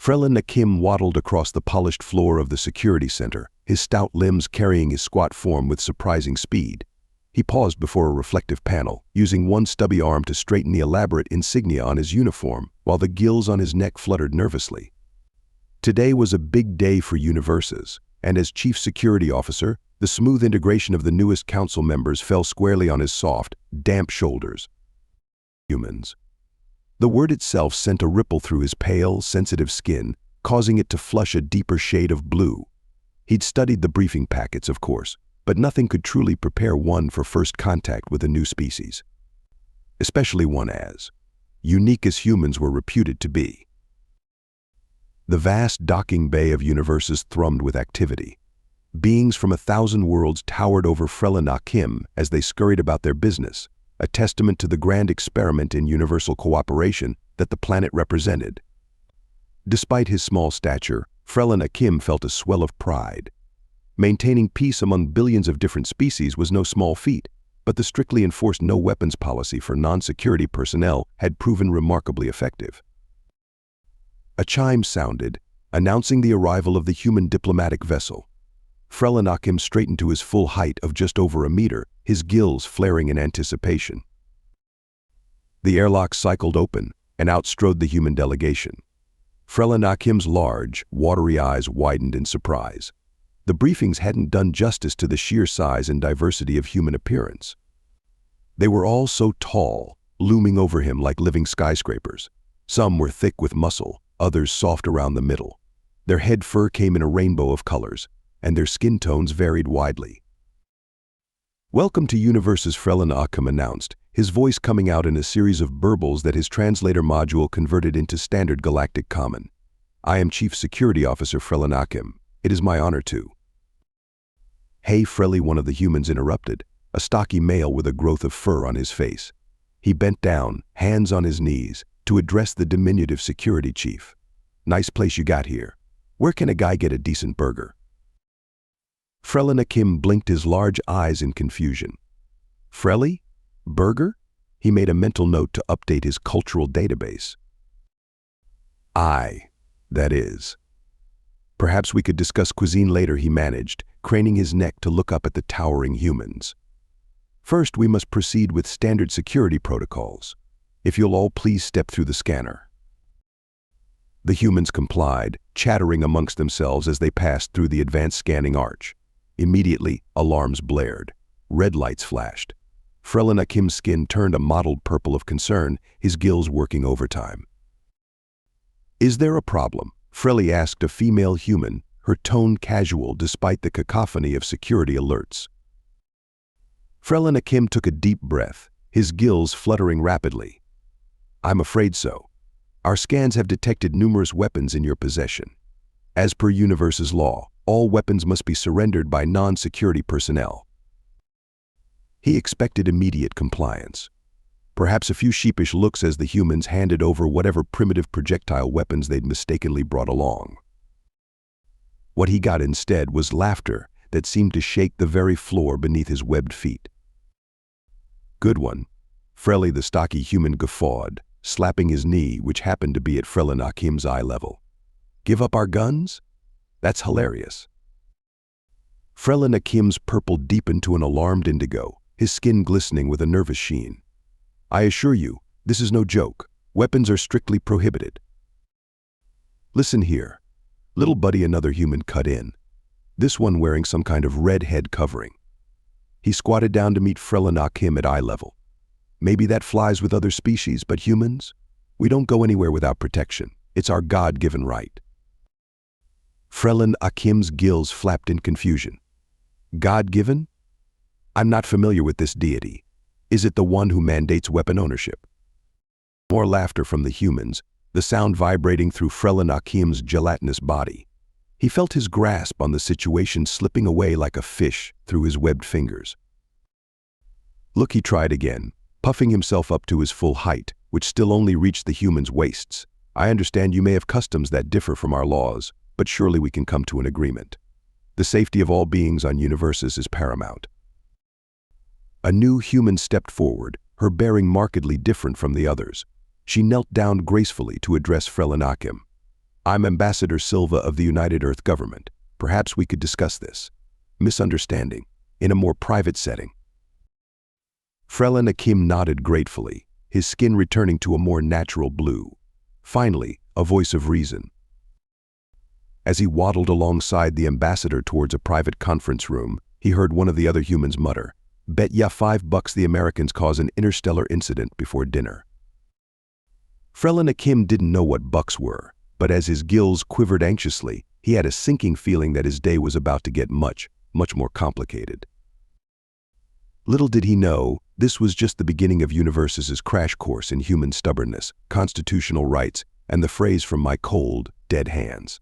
Frelin Akim waddled across the polished floor of the security center, his stout limbs carrying his squat form with surprising speed. He paused before a reflective panel, using one stubby arm to straighten the elaborate insignia on his uniform, while the gills on his neck fluttered nervously. Today was a big day for Universes, and as chief security officer, the smooth integration of the newest council members fell squarely on his soft, damp shoulders. Humans. The word itself sent a ripple through his pale, sensitive skin, causing it to flush a deeper shade of blue. He'd studied the briefing packets, of course, but nothing could truly prepare one for first contact with a new species, especially one as unique as humans were reputed to be. The vast docking bay of Universes thrummed with activity. Beings from 1,000 worlds towered over Frelin Akim as they scurried about their business, a testament to the grand experiment in universal cooperation that the planet represented. Despite his small stature, Frelin Akim felt a swell of pride. Maintaining peace among billions of different species was no small feat, but the strictly enforced no-weapons policy for non-security personnel had proven remarkably effective. A chime sounded, announcing the arrival of the human diplomatic vessel. Frelin Akim straightened to his full height of just over a meter, his gills flaring in anticipation. The airlock cycled open, and out strode the human delegation. Frelin Akim's large, watery eyes widened in surprise. The briefings hadn't done justice to the sheer size and diversity of human appearance. They were all so tall, looming over him like living skyscrapers. Some were thick with muscle, others soft around the middle. Their head fur came in a rainbow of colors, and their skin tones varied widely. "Welcome to Universes," Frelin Akim announced, his voice coming out in a series of burbles that his translator module converted into standard galactic common. "I am Chief Security Officer Frelin Akim. It is my honor to—" "Hey, Frelly," one of the humans interrupted, a stocky male with a growth of fur on his face. He bent down, hands on his knees, to address the diminutive security chief. "Nice place you got here. Where can a guy get a decent burger?" Frelin Akim blinked his large eyes in confusion. "Frelly? Burger?" He made a mental note to update his cultural database. That is. "Perhaps we could discuss cuisine later," he managed, craning his neck to look up at the towering humans. "First, we must proceed with standard security protocols. If you'll all please step through the scanner." The humans complied, chattering amongst themselves as they passed through the advanced scanning arch. Immediately, alarms blared. Red lights flashed. Frelin Akim's skin turned a mottled purple of concern, his gills working overtime. "Is there a problem?" Frelly asked a female human, her tone casual despite the cacophony of security alerts. Frelin Akim took a deep breath, his gills fluttering rapidly. "I'm afraid so. Our scans have detected numerous weapons in your possession. As per Universe's law, all weapons must be surrendered by non-security personnel." He expected immediate compliance. Perhaps a few sheepish looks as the humans handed over whatever primitive projectile weapons they'd mistakenly brought along. What he got instead was laughter that seemed to shake the very floor beneath his webbed feet. "Good one." Frelly the stocky human guffawed, slapping his knee, which happened to be at Frelin Akim's eye level. "Give up our guns? That's hilarious." Frelin Akim's purple deepened to an alarmed indigo, his skin glistening with a nervous sheen. "I assure you, this is no joke. Weapons are strictly prohibited." "Listen here." Little buddy, another human cut in, this one wearing some kind of red head covering. He squatted down to meet Frelin Akim at eye level. "Maybe that flies with other species, but humans? We don't go anywhere without protection. It's our God-given right." Frelin Akim's gills flapped in confusion. "God-given? I'm not familiar with this deity. Is it the one who mandates weapon ownership?" More laughter from the humans, the sound vibrating through Frelin Akim's gelatinous body. He felt his grasp on the situation slipping away like a fish through his webbed fingers. "Look," he tried again, puffing himself up to his full height, which still only reached the humans' waists. "I understand you may have customs that differ from our laws, but surely we can come to an agreement. The safety of all beings on Universes is paramount." A new human stepped forward, her bearing markedly different from the others. She knelt down gracefully to address Frelin Akim. I'm Ambassador Silva of the United Earth Government. Perhaps we could discuss this misunderstanding in a more private setting. Frelin Akim nodded gratefully, his skin returning to a more natural blue. Finally, a voice of reason. As he waddled alongside the ambassador towards a private conference room, he heard one of the other humans mutter, "Bet ya $5 the Americans cause an interstellar incident before dinner." Frelin Akim didn't know what bucks were, but as his gills quivered anxiously, he had a sinking feeling that his day was about to get much more complicated. Little did he know, this was just the beginning of Universe's crash course in human stubbornness, constitutional rights, and the phrase from my cold, dead hands.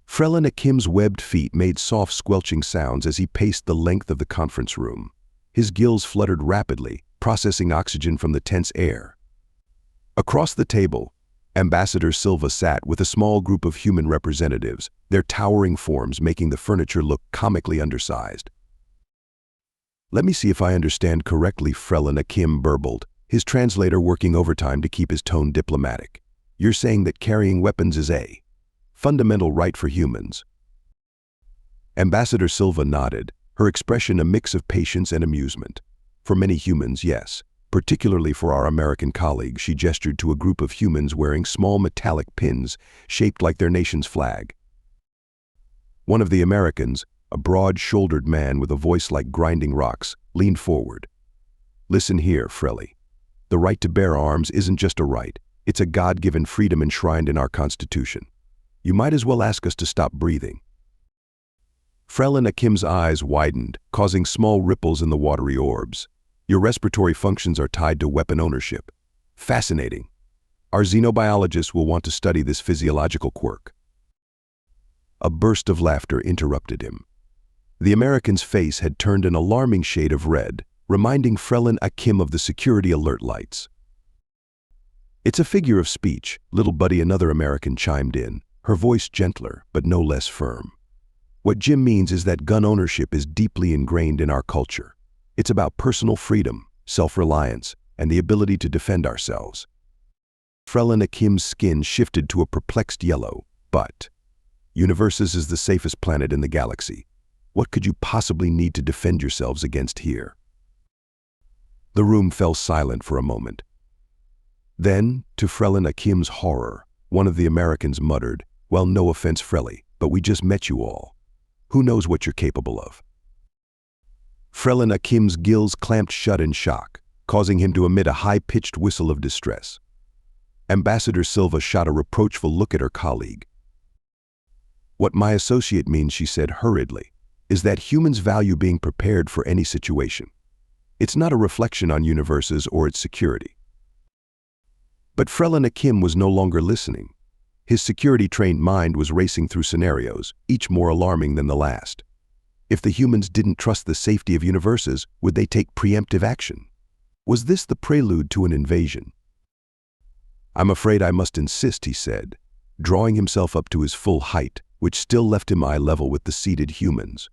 Frelin Akim's webbed feet made soft squelching sounds as he paced the length of the conference room. His gills fluttered rapidly, processing oxygen from the tense air. Across the table, Ambassador Silva sat with a small group of human representatives, their towering forms making the furniture look comically undersized. "Let me see if I understand correctly," Frelin Akim burbled, his translator working overtime to keep his tone diplomatic. "You're saying that carrying weapons is a fundamental right for humans?" Ambassador Silva nodded, her expression a mix of patience and amusement. "For many humans, yes. Particularly for our American colleagues," she gestured to a group of humans wearing small metallic pins shaped like their nation's flag. One of the Americans, a broad-shouldered man with a voice like grinding rocks, leaned forward. "Listen here, Frelly. The right to bear arms isn't just a right, it's a God-given freedom enshrined in our Constitution. You might as well ask us to stop breathing." Frelin Akim's eyes widened, causing small ripples in the watery orbs. "Your respiratory functions are tied to weapon ownership. Fascinating. Our xenobiologists will want to study this physiological quirk." A burst of laughter interrupted him. The American's face had turned an alarming shade of red, reminding Frelin Akim of the security alert lights. "It's a figure of speech," little buddy another American chimed in, her voice gentler but no less firm. "What Jim means is that gun ownership is deeply ingrained in our culture. It's about personal freedom, self-reliance, and the ability to defend ourselves." Frelin Akim's skin shifted to a perplexed yellow. "But Universes is the safest planet in the galaxy. What could you possibly need to defend yourselves against here?" The room fell silent for a moment. Then, to Frelin Akim's horror, one of the Americans muttered, "Well, no offense, Frelly, but we just met you all. Who knows what you're capable of?" Frelin Akim's gills clamped shut in shock, causing him to emit a high-pitched whistle of distress. Ambassador Silva shot a reproachful look at her colleague. "What my associate means," she said hurriedly, "is that humans value being prepared for any situation. It's not a reflection on Universes or its security." But Frelin Akim was no longer listening. His security-trained mind was racing through scenarios, each more alarming than the last. If the humans didn't trust the safety of Universes, would they take preemptive action? Was this the prelude to an invasion? "I'm afraid I must insist," he said, drawing himself up to his full height, which still left him eye level with the seated humans.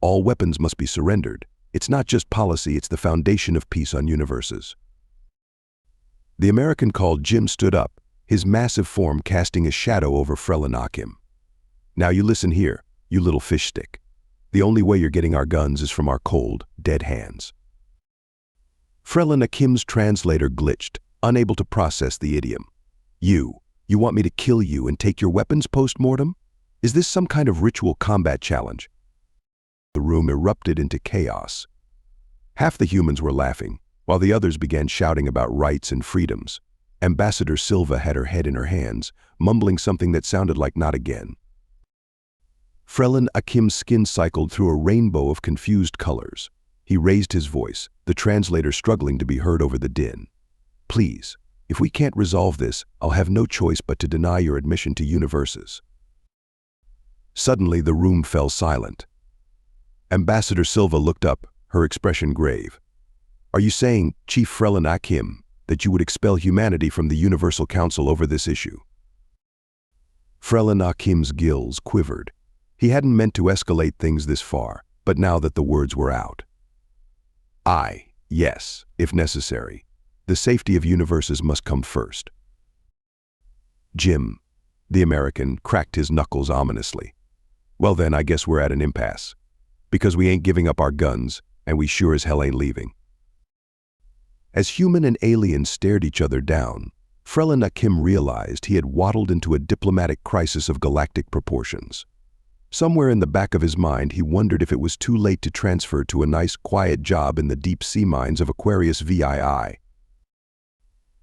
"All weapons must be surrendered. It's not just policy, it's the foundation of peace on Universes." The American called Jim stood up, his massive form casting a shadow over Frelin Akim. "Now you listen here, you little fish stick. The only way you're getting our guns is from our cold, dead hands." Frelin Akim's translator glitched, unable to process the idiom. You want me to kill you and take your weapons post-mortem? Is this some kind of ritual combat challenge?" The room erupted into chaos. Half the humans were laughing, while the others began shouting about rights and freedoms. Ambassador Silva had her head in her hands, mumbling something that sounded like "not again." Frelin Akim's skin cycled through a rainbow of confused colors. He raised his voice, the translator struggling to be heard over the din. "Please, if we can't resolve this, I'll have no choice but to deny your admission to Universes." Suddenly, the room fell silent. Ambassador Silva looked up, her expression grave. "Are you saying, Chief Frelin Akim, that you would expel humanity from the Universal Council over this issue?" Frelin Akim's gills quivered. He hadn't meant to escalate things this far, but now that the words were out. Yes, if necessary. The safety of Universes must come first." "Jim, The American cracked his knuckles ominously. Well then, I guess we're at an impasse. Because we ain't giving up our guns, and we sure as hell ain't leaving. As human and alien stared each other down, Frelin Akim realized he had waddled into a diplomatic crisis of galactic proportions. Somewhere in the back of his mind, he wondered if it was too late to transfer to a nice, quiet job in the deep sea mines of Aquarius VII.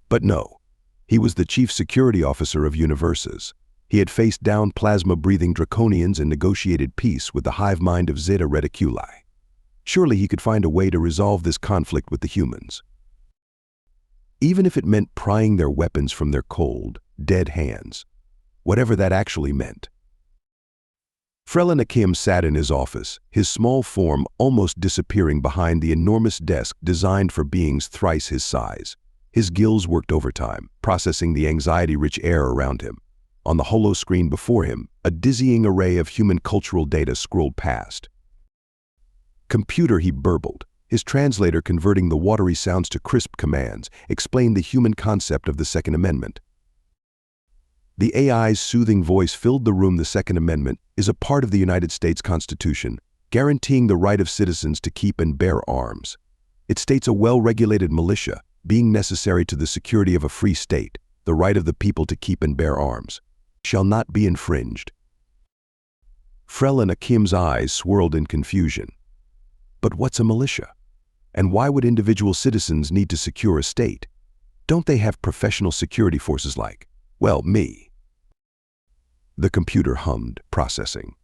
But no, he was the chief security officer of Universes. He had faced down plasma-breathing draconians and negotiated peace with the hive mind of Zeta Reticuli. Surely he could find a way to resolve this conflict with the humans. Even if it meant prying their weapons from their cold, dead hands. Whatever that actually meant. Frelin Akim sat in his office, his small form almost disappearing behind the enormous desk designed for beings thrice his size. His gills worked overtime, processing the anxiety-rich air around him. On the holo-screen before him, a dizzying array of human cultural data scrolled past. Computer, he burbled, his translator converting the watery sounds to crisp commands, explained the human concept of the Second Amendment. The AI's soothing voice filled the room. The Second Amendment is a part of the United States Constitution, guaranteeing the right of citizens to keep and bear arms. It states a well-regulated militia, being necessary to the security of a free state, the right of the people to keep and bear arms, shall not be infringed. Frelin Akim's eyes swirled in confusion. But what's a militia? And why would individual citizens need to secure a state? Don't they have professional security forces like, well, me? The computer hummed, processing.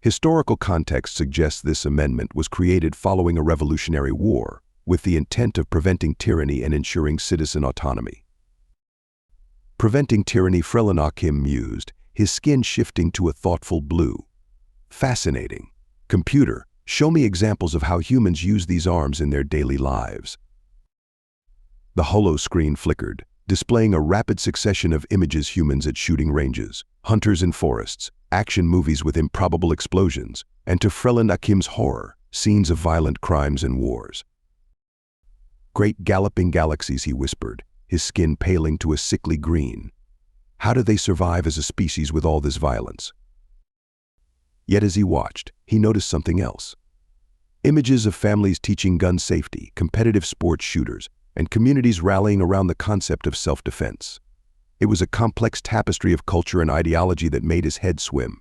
Historical context suggests this amendment was created following a revolutionary war, with the intent of preventing tyranny and ensuring citizen autonomy. Preventing tyranny, Frelin Akim mused, his skin shifting to a thoughtful blue. Fascinating. Computer, show me examples of how humans use these arms in their daily lives. The holo screen flickered, displaying a rapid succession of images: humans at shooting ranges, hunters in forests, action movies with improbable explosions, and to Frelin Akim's horror, scenes of violent crimes and wars. Great galloping galaxies, he whispered, his skin paling to a sickly green. How do they survive as a species with all this violence? Yet as he watched, he noticed something else. Images of families teaching gun safety, competitive sports shooters, and communities rallying around the concept of self-defense. It was a complex tapestry of culture and ideology that made his head swim.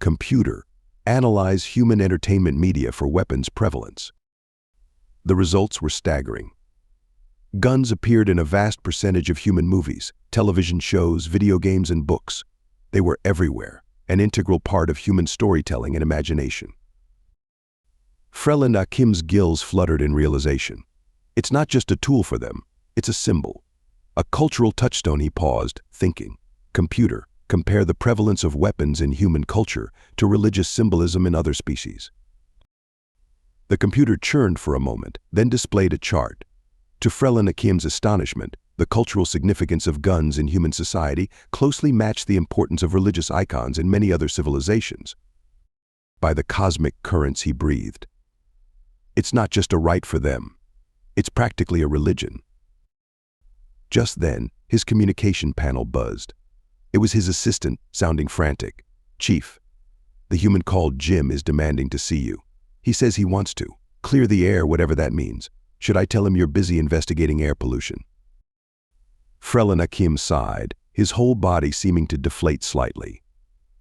Computer, analyze human entertainment media for weapons prevalence. The results were staggering. Guns appeared in a vast percentage of human movies, television shows, video games, and books. They were everywhere, an integral part of human storytelling and imagination. Frelin Akim's gills fluttered in realization. It's not just a tool for them, it's a symbol. A cultural touchstone. He paused, thinking. Computer, compare the prevalence of weapons in human culture to religious symbolism in other species. The computer churned for a moment, then displayed a chart. To Frelin Akim's astonishment, the cultural significance of guns in human society closely matched the importance of religious icons in many other civilizations. By the cosmic currents, he breathed. It's not just a right for them. It's practically a religion. Just then, his communication panel buzzed. It was his assistant, sounding frantic. Chief, the human called Jim is demanding to see you. He says he wants to. Clear the air, whatever that means. Should I tell him you're busy investigating air pollution? Frelin Akim sighed, his whole body seeming to deflate slightly.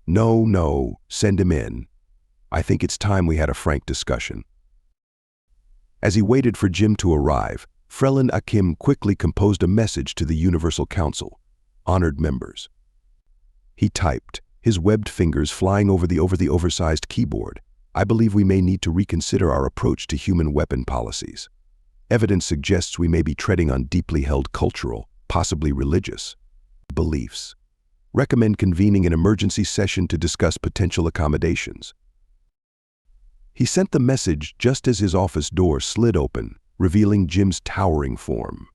No, send him in. I think it's time we had a frank discussion. As he waited for Jim to arrive, Frelin Akim quickly composed a message to the Universal Council. Honored members. He typed, his webbed fingers flying over the oversized keyboard. I believe we may need to reconsider our approach to human weapon policies. Evidence suggests we may be treading on deeply held cultural, possibly religious, beliefs. Recommend convening an emergency session to discuss potential accommodations. He sent the message just as his office door slid open, revealing Jim's towering form.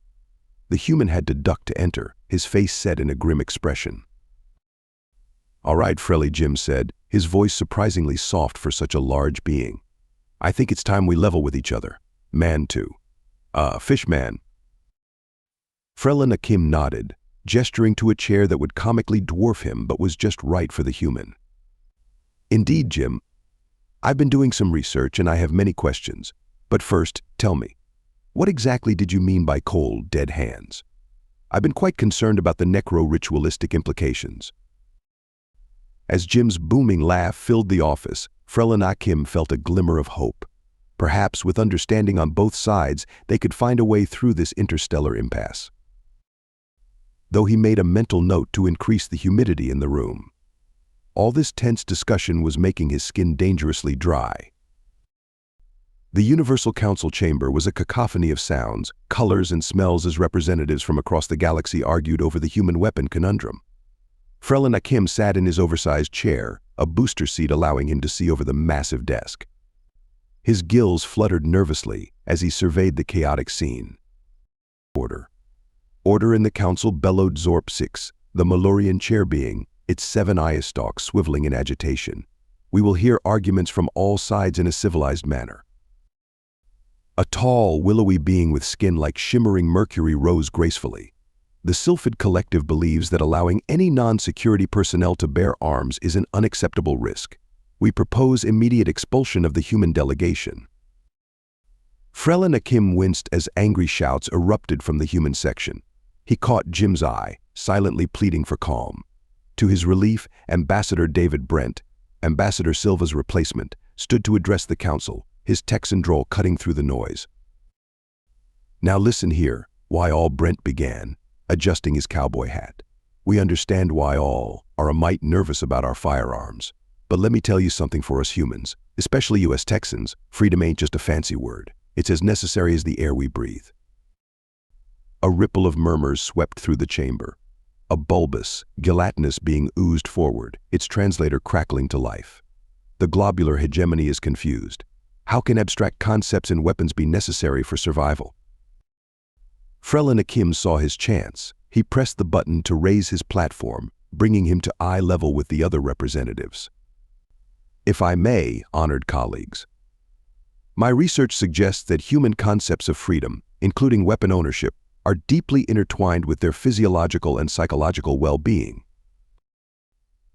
The human had to duck to enter, his face set in a grim expression. All right, Frelly, Jim said, his voice surprisingly soft for such a large being. I think it's time we level with each other. Man too. Fish man. Frelin Akim nodded, gesturing to a chair that would comically dwarf him but was just right for the human. "Indeed, Jim. I've been doing some research and I have many questions. But first, tell me, what exactly did you mean by cold, dead hands? I've been quite concerned about the necro-ritualistic implications." As Jim's booming laugh filled the office, Frelin Akim felt a glimmer of hope. Perhaps with understanding on both sides, they could find a way through this interstellar impasse. Though he made a mental note to increase the humidity in the room. All this tense discussion was making his skin dangerously dry. The Universal Council chamber was a cacophony of sounds, colors, and smells as representatives from across the galaxy argued over the human weapon conundrum. Frelin Akim sat in his oversized chair, a booster seat allowing him to see over the massive desk. His gills fluttered nervously as he surveyed the chaotic scene. "Order. Order in the council," bellowed Zorp 6, the Malorian chair being, its 7 eye stalks swiveling in agitation. "We will hear arguments from all sides in a civilized manner." A tall, willowy being with skin like shimmering mercury rose gracefully. "The Sylphid Collective believes that allowing any non-security personnel to bear arms is an unacceptable risk. We propose immediate expulsion of the human delegation." Frelin Akim winced as angry shouts erupted from the human section. He caught Jim's eye, silently pleading for calm. To his relief, Ambassador David Brent, Ambassador Silva's replacement, stood to address the council, his Texan drawl cutting through the noise. "Now listen here," why all Brent began, adjusting his cowboy hat. "We understand why all are a mite nervous about our firearms. But let me tell you something for us humans, especially you as Texans, freedom ain't just a fancy word. It's as necessary as the air we breathe." A ripple of murmurs swept through the chamber. A bulbous, gelatinous being oozed forward, its translator crackling to life. "The globular hegemony is confused. How can abstract concepts and weapons be necessary for survival?" Frelin Akim saw his chance. He pressed the button to raise his platform, bringing him to eye level with the other representatives. "If I may, honored colleagues, my research suggests that human concepts of freedom, including weapon ownership, are deeply intertwined with their physiological and psychological well-being."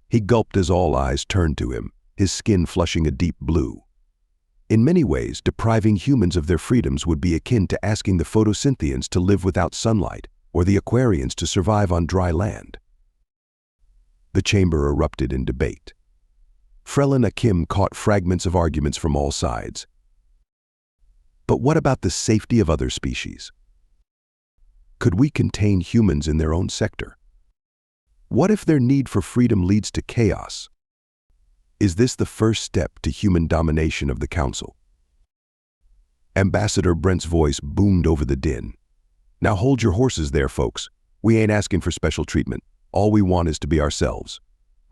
He gulped as all eyes turned to him, his skin flushing a deep blue. In many ways, depriving humans of their freedoms would be akin to asking the photosynthians to live without sunlight, or the Aquarians to survive on dry land. The chamber erupted in debate. Frelin Akim caught fragments of arguments from all sides. But what about the safety of other species? Could we contain humans in their own sector? What if their need for freedom leads to chaos? Is this the first step to human domination of the council? Ambassador Brent's voice boomed over the din. "Now hold your horses there, folks. We ain't asking for special treatment. All we want is to be ourselves.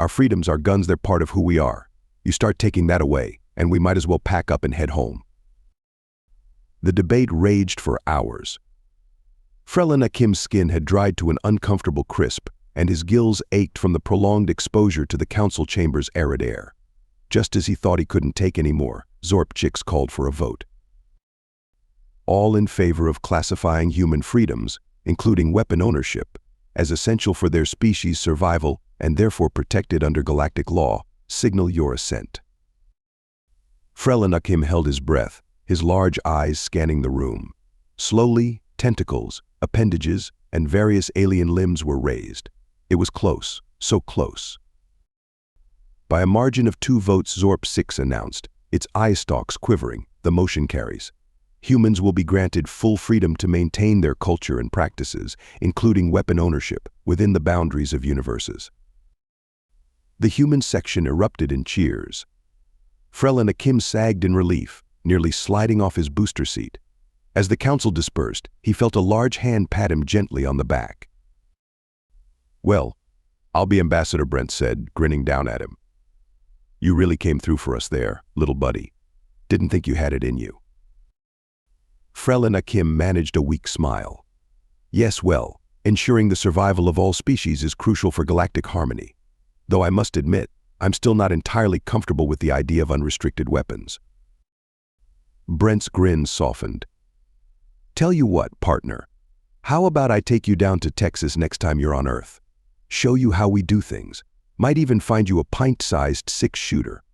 Our freedoms, our guns, they're part of who we are. You start taking that away, and we might as well pack up and head home." The debate raged for hours. Frelin Akim's skin had dried to an uncomfortable crisp, and his gills ached from the prolonged exposure to the council chamber's arid air. Just as he thought he couldn't take any more, Zorp Chicks called for a vote. All in favor of classifying human freedoms, including weapon ownership, as essential for their species' survival and therefore protected under galactic law, signal your assent. Frelin Akim held his breath, his large eyes scanning the room. Slowly, tentacles, appendages, and various alien limbs were raised. It was close, so close. By a margin of 2 votes, Zorp 6 announced, its eye stalks quivering, the motion carries. Humans will be granted full freedom to maintain their culture and practices, including weapon ownership, within the boundaries of universes. The human section erupted in cheers. Frelin Akim sagged in relief, nearly sliding off his booster seat. As the council dispersed, he felt a large hand pat him gently on the back. "Well, I'll be," Ambassador Brent said, grinning down at him. "You really came through for us there, little buddy. Didn't think you had it in you." Frelin Akim managed a weak smile. "Yes, well, ensuring the survival of all species is crucial for galactic harmony. Though I must admit, I'm still not entirely comfortable with the idea of unrestricted weapons." Brent's grin softened. "Tell you what, partner, How about I take you down to Texas next time you're on Earth? Show you how we do things. Might even find you a pint-sized six-shooter.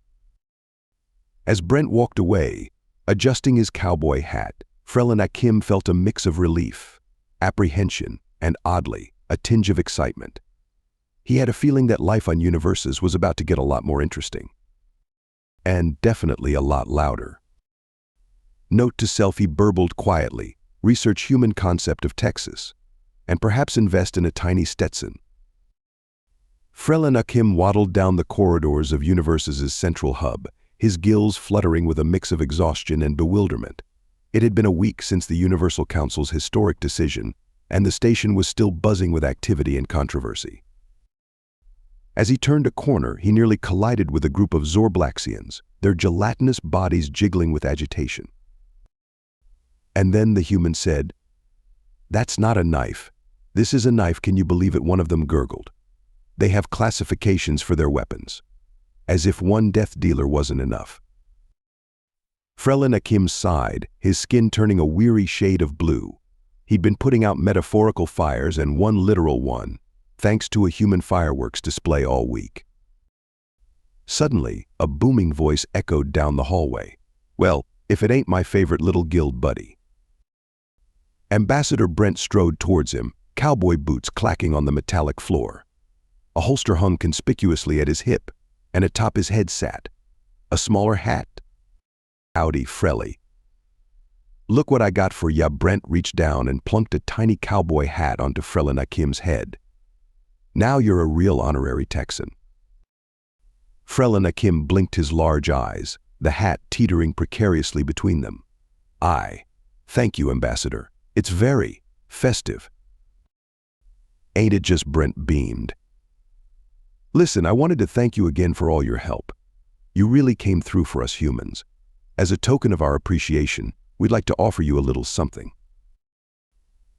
As Brent walked away, adjusting his cowboy hat, Frelin Akim felt a mix of relief, apprehension, and oddly, a tinge of excitement. He had a feeling that life on Universes was about to get a lot more interesting. And definitely a lot louder. Note to self, he burbled quietly, research human concept of Texas, and perhaps invest in a tiny Stetson. Frelin Akim waddled down the corridors of Universes' central hub, his gills fluttering with a mix of exhaustion and bewilderment. It had been a week since the Universal Council's historic decision, and the station was still buzzing with activity and controversy. As he turned a corner, he nearly collided with a group of Zorblaxians, their gelatinous bodies jiggling with agitation. And then the human said, "That's not a knife. This is a knife, can you believe it?" One of them gurgled. "They have classifications for their weapons." As if one death dealer wasn't enough. Frelin Akim sighed, his skin turning a weary shade of blue. He'd been putting out metaphorical fires and one literal one, thanks to a human fireworks display all week. Suddenly, a booming voice echoed down the hallway. "Well, if it ain't my favorite little guild buddy." Ambassador Brent strode towards him, cowboy boots clacking on the metallic floor. A holster hung conspicuously at his hip, and atop his head sat a smaller hat. "Howdy, Frelly. Look what I got for ya." Brent reached down and plunked a tiny cowboy hat onto Frelin Akim's head. "Now you're a real honorary Texan." Frelin Akim blinked his large eyes, the hat teetering precariously between them. Thank you, Ambassador. It's very festive." "Ain't it just?" Brent beamed. "Listen, I wanted to thank you again for all your help. You really came through for us humans. As a token of our appreciation, we'd like to offer you a little something."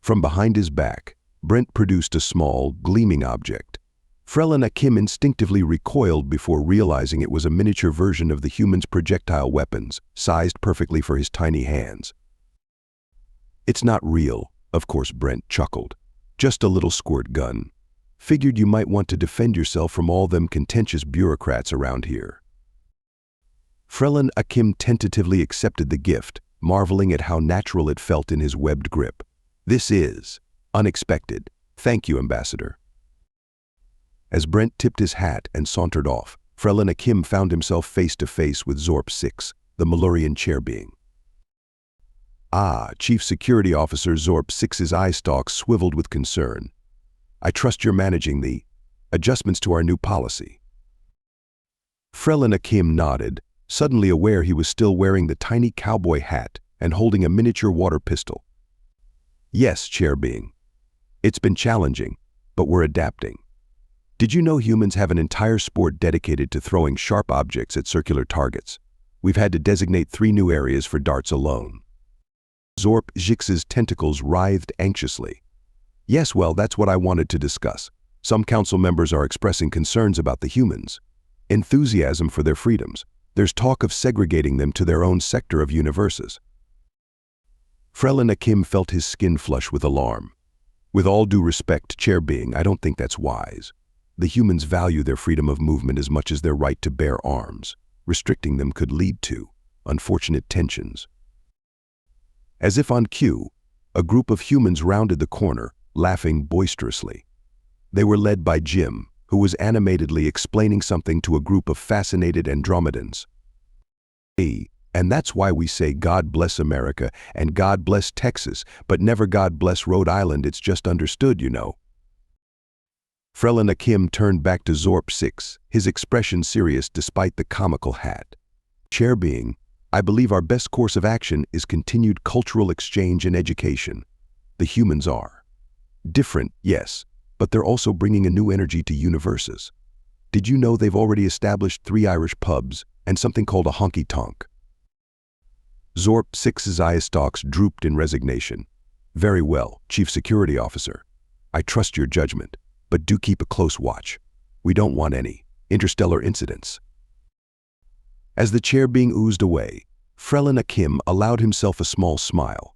From behind his back, Brent produced a small, gleaming object. Frelin Akim instinctively recoiled before realizing it was a miniature version of the human's projectile weapons, sized perfectly for his tiny hands. "It's not real, of course," Brent chuckled. "Just a little squirt gun. Figured you might want to defend yourself from all them contentious bureaucrats around here." Frelin Akim tentatively accepted the gift, marveling at how natural it felt in his webbed grip. "This is unexpected. Thank you, Ambassador." As Brent tipped his hat and sauntered off, Frelin Akim found himself face to face with Zorp 6, the Malurian chair being. Chief Security Officer Zorp 6's eye stalks swiveled with concern. "I trust you're managing the adjustments to our new policy." Frelin Akim nodded, suddenly aware he was still wearing the tiny cowboy hat and holding a miniature water pistol. "Yes, Chair Being. It's been challenging, but we're adapting. Did you know humans have an entire sport dedicated to throwing sharp objects at circular targets? We've had to designate 3 new areas for darts alone." Zorp 6's tentacles writhed anxiously. "Yes, well, that's what I wanted to discuss. Some council members are expressing concerns about the humans' enthusiasm for their freedoms. There's talk of segregating them to their own sector of Universes." Frelin Akim felt his skin flush with alarm. "With all due respect, Chair Being, I don't think that's wise. The humans value their freedom of movement as much as their right to bear arms. Restricting them could lead to unfortunate tensions." As if on cue, a group of humans rounded the corner, laughing boisterously. They were led by Jim, who was animatedly explaining something to a group of fascinated Andromedans. "And that's why we say God bless America and God bless Texas, but never God bless Rhode Island. It's just understood, you know." Frelin Akim turned back to Zorp 6, his expression serious despite the comical hat. "Chair Being, I believe our best course of action is continued cultural exchange and education. The humans are different, yes, but they're also bringing a new energy to Universes. Did you know they've already established 3 Irish pubs and something called a honky-tonk?" Zorp 6's eye stalks drooped in resignation. "Very well, Chief Security Officer. I trust your judgment, but do keep a close watch. We don't want any interstellar incidents." As the chair being oozed away, Frelin Akim allowed himself a small smile.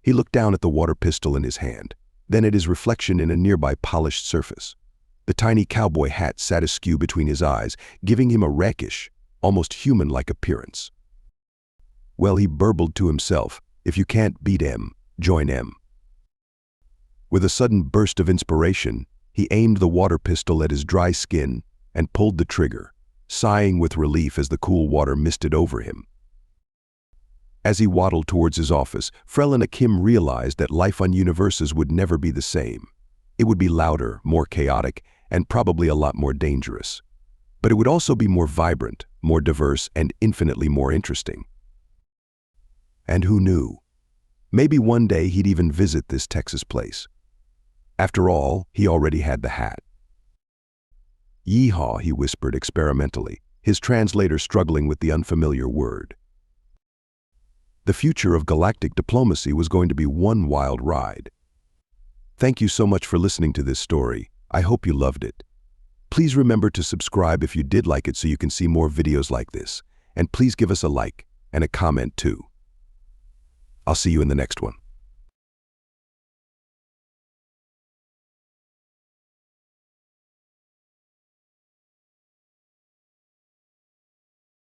He looked down at the water pistol in his hand, then at his reflection in a nearby polished surface. The tiny cowboy hat sat askew between his eyes, giving him a rakish, almost human-like appearance. Well, he burbled to himself, if you can't beat M, join M. With a sudden burst of inspiration, he aimed the water pistol at his dry skin and pulled the trigger, sighing with relief as the cool water misted over him. As he waddled towards his office, Frelin Akim realized that life on Universes would never be the same. It would be louder, more chaotic, and probably a lot more dangerous. But it would also be more vibrant, more diverse, and infinitely more interesting. And who knew? Maybe one day he'd even visit this Texas place. After all, he already had the hat. Yeehaw, he whispered experimentally, his translator struggling with the unfamiliar word. The future of galactic diplomacy was going to be one wild ride. Thank you so much for listening to this story. I hope you loved it. Please remember to subscribe if you did like it so you can see more videos like this. And please give us a like and a comment too. I'll see you in the next one.